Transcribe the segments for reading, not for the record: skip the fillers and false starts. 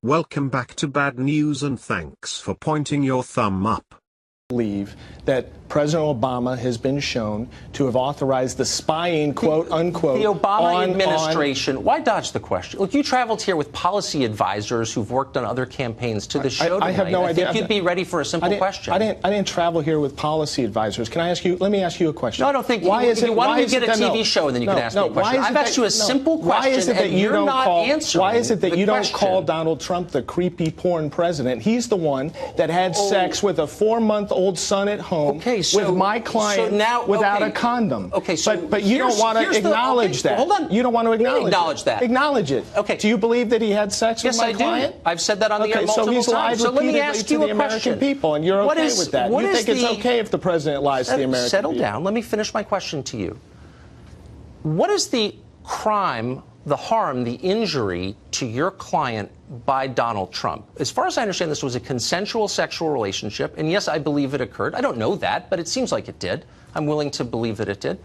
Welcome back to Bad News and thanks for pointing your thumb up. Believe that President Obama has been shown to have authorized the spying, quote unquote. The Obama administration. Why dodge the question? Look, you traveled here with policy advisors who've worked on other campaigns to the show tonight. I have no idea. I think you'd be ready for a simple question. I didn't travel here with policy advisors. Can I ask you? Let me ask you a question. No, I don't think. Why don't you get a TV show and then you can ask me a question? I've asked you a simple question. Why is it that you don't call? Why is it that you don't call Donald Trump the creepy porn president? He's the one that had sex with a 4-month-old son at home with my client without a condom. Okay, so but you don't want to acknowledge that. Hold on. You don't want to acknowledge that. Acknowledge it. Okay. Do you believe that he had sex with my client? Yes, I do. I've said that on the air multiple times. So he's lied repeatedly to the American people, and you're okay with that. You think it's okay if the president lies to the American people? Settle down. Let me finish my question to you. What is the crime, the harm, the injury to your client by Donald Trump? As far as I understand, this was a consensual sexual relationship, and yes, I believe it occurred. I don't know that, but it seems like it did. I'm willing to believe that it did.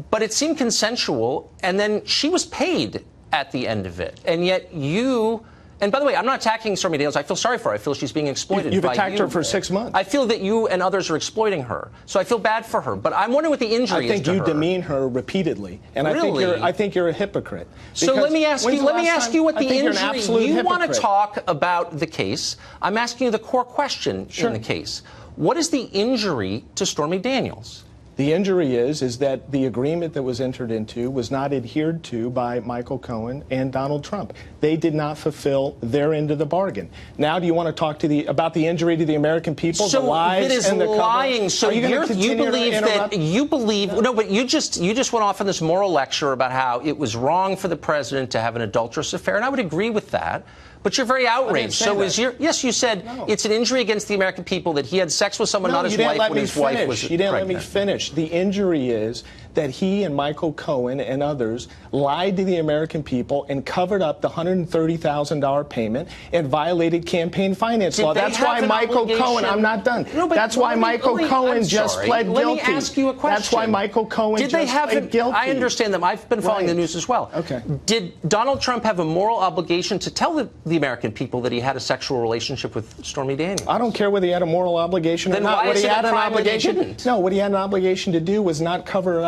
But it seemed consensual, and then she was paid at the end of it. And yet you... And by the way, I'm not attacking Stormy Daniels. I feel sorry for her. I feel she's being exploited. You've attacked her for 6 months. I feel that you and others are exploiting her. So I feel bad for her. But I'm wondering what the injury is to her. I think you demean her repeatedly. And really? I think you're a hypocrite. So let me ask you what the injury... You want to talk about the case. I'm asking you the core question in the case. What is the injury to Stormy Daniels? The injury is that the agreement that was entered into was not adhered to by Michael Cohen and Donald Trump. They did not fulfill their end of the bargain. Now, do you want to talk about the injury to the American people, the lies and the lying? So you believe no, but you just went off on this moral lecture about how it was wrong for the president to have an adulterous affair, and I would agree with that. But you're very outraged. So yes, you said it's an injury against the American people that he had sex with someone, not his wife, when his wife was pregnant. You didn't let me finish. The injury is that he and Michael Cohen and others lied to the American people and covered up the $130,000 payment and violated campaign finance law. That's why Michael Cohen, I'm not done. That's why Michael Cohen just pled guilty. Let me ask you a question. That's why Michael Cohen just pled guilty. I understand them. I've been following the news as well. Okay. Did Donald Trump have a moral obligation to tell the American people that he had a sexual relationship with Stormy Daniels? I don't care whether he had a moral obligation or not. Why is it a crime that he didn't? No, what he had an obligation to do was not cover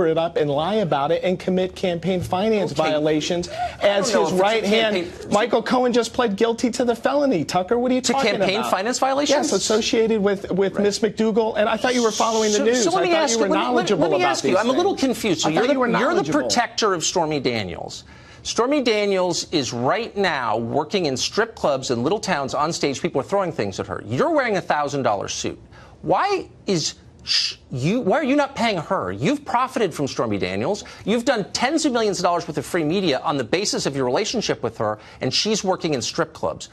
it up and lie about it and commit campaign finance violations as his right hand. Michael Cohen just pled guilty to the felony. Tucker, what are you talking about? To campaign finance violations? Yes, associated with Miss McDougal. And I thought you were following the news. So let me ask you. Let me ask you. I'm a little confused. So you're the protector of Stormy Daniels. Stormy Daniels is right now working in strip clubs in little towns on stage. People are throwing things at her. You're wearing a $1,000 suit. Why are you not paying her? You've profited from Stormy Daniels. You've done tens of millions of dollars worth of free media on the basis of your relationship with her, and she's working in strip clubs.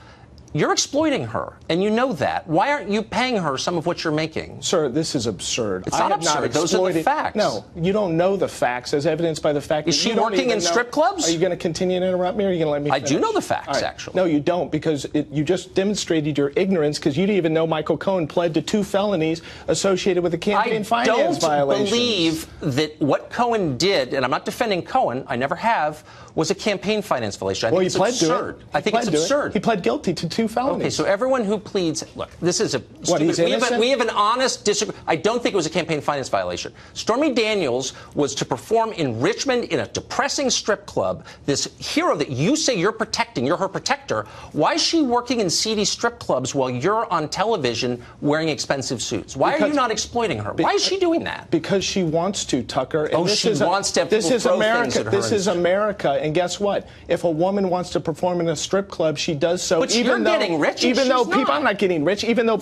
You're exploiting her, and you know that. Why aren't you paying her some of what you're making? Sir, this is absurd. It's not absurd. Those are the facts. No, you don't know the facts, as evidenced by the fact that you don't even know. Is she working in strip clubs? Are you going to continue to interrupt me, or are you going to let me finish? I do know the facts, actually. No, you don't, because you just demonstrated your ignorance, because you didn't even know Michael Cohen pled to 2 felonies associated with the campaign finance violations. I don't believe that what Cohen did, and I'm not defending Cohen, I never have, was a campaign finance violation. I think it's absurd. I think it's absurd. He pled guilty to 2 felonies. Okay, so everyone who pleads, look, this is a we have an honest disagreement. I don't think it was a campaign finance violation. Stormy Daniels was to perform in Richmond in a depressing strip club. This hero that you say you're protecting, you're her protector. Why is she working in seedy strip clubs while you're on television wearing expensive suits? Why are you not exploiting her? Why is she doing that? Because she wants to, Tucker. And she wants to. This is America. This is America. And guess what? If a woman wants to perform in a strip club, she does so. But you're getting rich. I'm not getting rich. Even though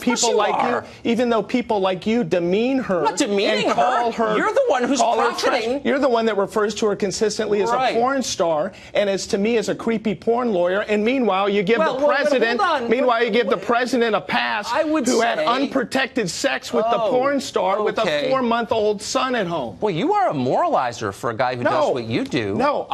people like you demean her. I'm not demeaning her. You're the one who's profiting. You're the one that refers to her consistently as a porn star, and to me as a creepy porn lawyer. And meanwhile, you give the president a pass who had unprotected sex with the porn star with a 4-month-old son at home. Well, you are a moralizer for a guy who does what you do. No,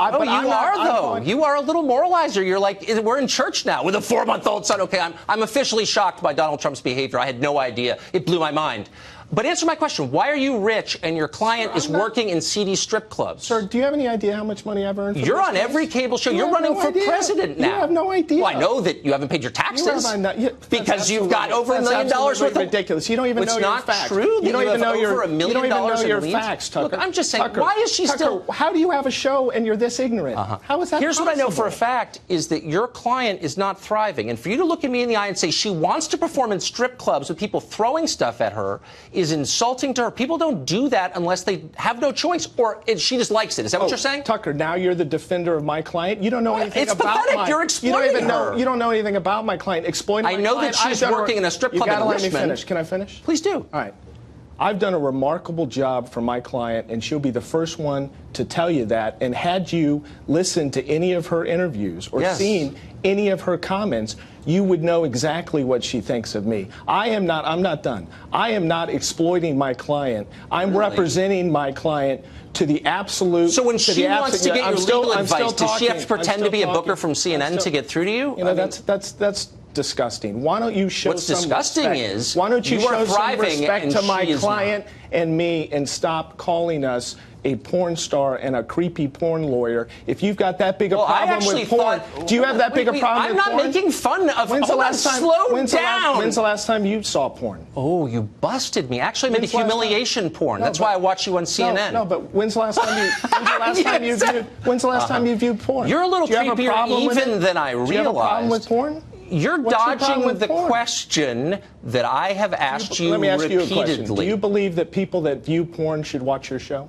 You are a little moralizer. You're like, we're in church now with a 4-month-old son. Okay, I'm officially shocked by Donald Trump's behavior. I had no idea. It blew my mind. But answer my question. Why are you rich and your client is working in seedy strip clubs? Sir, do you have any idea how much money I've earned? You're on every cable show. You're running for president now. You have no idea. Well, I know that you haven't paid your taxes because you've got over $1 million worth of ridiculous. You don't even know your facts. It's not true. You don't even know over $1 million. You don't even know your facts, Tucker. Look, I'm just saying. Why is she still? How do you have a show and you're this ignorant? How is that Here's possible? what I know for a fact is that your client is not thriving, and for you to look at me in the eye and say she wants to perform in strip clubs with people throwing stuff at her is insulting to her. People don't do that unless they have no choice, or she just likes it. Is that what you're saying? Tucker, now you're the defender of my client. You don't know anything about pathetic. You're exploiting her. You don't know anything about my client. Exploiting my client. I know that she's working in a strip club in Richmond. You gotta let me finish. Can I finish? Please do. All right. I've done a remarkable job for my client, and she'll be the first one to tell you that. And had you listened to any of her interviews or seen any of her comments, you would know exactly what she thinks of me. I'm not done. I am not exploiting my client. I'm representing my client to the absolute. So when she wants to get your legal advice, does she have to pretend to be a booker from CNN to get through to you? You know, that's disgusting. Why don't you show What's some disgusting respect? is why don't you show some respect to my client client and me and stop calling us a porn star and a creepy porn lawyer? If you've got that big a problem with porn, do you have that big a problem with porn? I'm not making fun of. When's the last time? Slow When's the last time you saw porn? Oh, you busted me. Actually, I made humiliation porn. That's why I watch you on CNN. No, but when's the last time you? When's the last time you viewed porn? You're a little creepier even than I realized. Do you have a problem with porn? You're dodging the question that I have asked you repeatedly. Let me ask you a question. Do you believe that people that view porn should watch your show?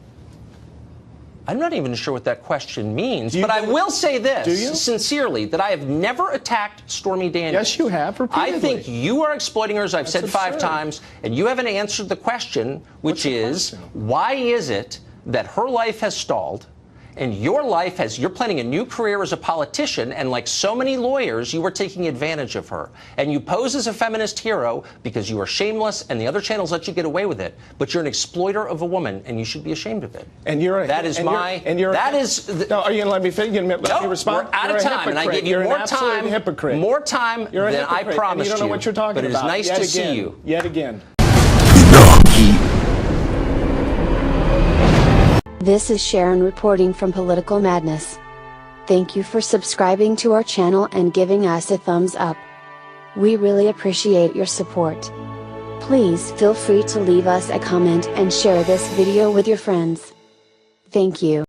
I'm not even sure what that question means, but I will say this sincerely, that I have never attacked Stormy Daniels. Yes, you have, repeatedly. I think you are exploiting her, as I've said 5 times, and you haven't answered the question, which is, why is it that her life has stalled, and your life you're planning a new career as a politician, and like so many lawyers, you are taking advantage of her. And you pose as a feminist hero because you are shameless and the other channels let you get away with it. But you're an exploiter of a woman, and you should be ashamed of it. And you're a, that is and my. You're, and you're that a, is. The, no, are you going to let me finish? Let me respond? We're out of time, and I gave you more time. Hypocrite. More time than I promised you. You don't know what you're talking about. But it is nice to see you. Yet again. This is Sharon reporting from Political Madness. Thank you for subscribing to our channel and giving us a thumbs up. We really appreciate your support. Please feel free to leave us a comment and share this video with your friends. Thank you.